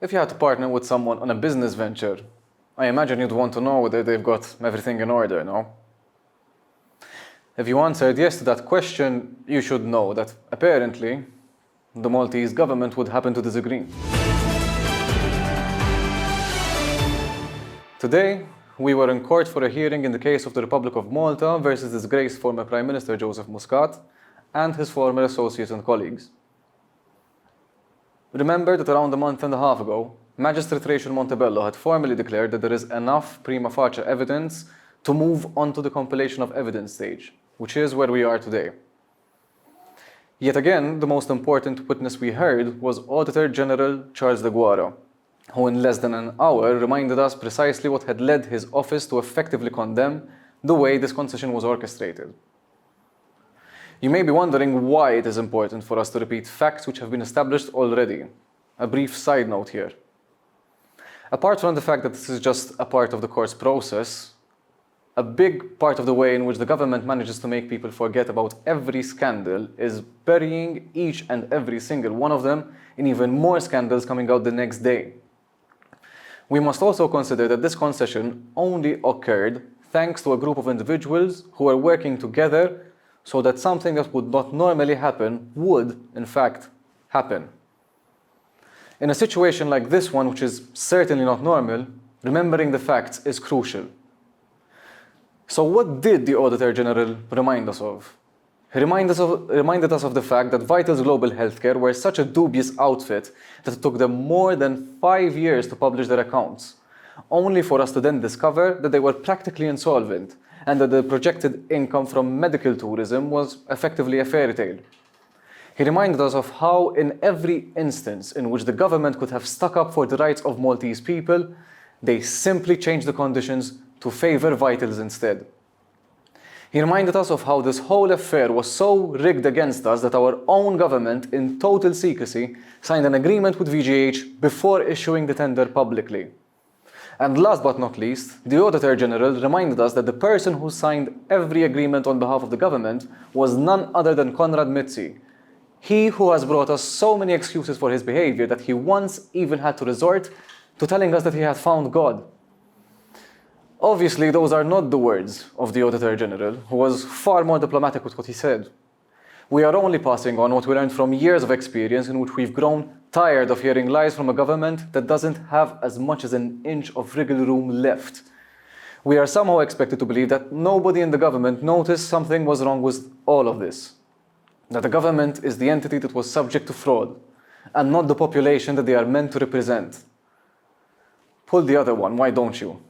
If you had to partner with someone on a business venture, I imagine you'd want to know whether they've got everything in order, no? If you answered yes to that question, you should know that apparently the Maltese government would happen to disagree. Today, we were in court for a hearing in the case of the Republic of Malta versus disgraced former Prime Minister Joseph Muscat and his former associates and colleagues. Remember that around a month and a half ago, Magistrate Rachel Montebello had formally declared that there is enough prima facie evidence to move on to the compilation of evidence stage, which is where we are today. Yet again, the most important witness we heard was Auditor General Charles de Guara, who in less than an hour reminded us precisely what had led his office to effectively condemn the way this concession was orchestrated. You may be wondering why it is important for us to repeat facts which have been established already. A brief side note here. Apart from the fact that this is just a part of the court's process, a big part of the way in which the government manages to make people forget about every scandal is burying each and every single one of them in even more scandals coming out the next day. We must also consider that this concession only occurred thanks to a group of individuals who were working together so that something that would not normally happen would, in fact, happen. In a situation like this one, which is certainly not normal, remembering the facts is crucial. So what did the Auditor General remind us of? He reminded us of the fact that Vital's Global Healthcare were such a dubious outfit that it took them more than 5 years to publish their accounts, only for us to then discover that they were practically insolvent and that the projected income from medical tourism was effectively a fairy tale. He reminded us of how in every instance in which the government could have stuck up for the rights of Maltese people, they simply changed the conditions to favour Vitals instead. He reminded us of how this whole affair was so rigged against us that our own government, in total secrecy, signed an agreement with VGH before issuing the tender publicly. And last but not least, the Auditor General reminded us that the person who signed every agreement on behalf of the government was none other than Conrad Mizzi, he who has brought us so many excuses for his behaviour that he once even had to resort to telling us that he had found God. Obviously, those are not the words of the Auditor General, who was far more diplomatic with what he said. We are only passing on what we learned from years of experience in which we've grown tired of hearing lies from a government that doesn't have as much as an inch of wriggle room left. We are somehow expected to believe that nobody in the government noticed something was wrong with all of this. That the government is the entity that was subject to fraud, and not the population that they are meant to represent. Pull the other one, why don't you?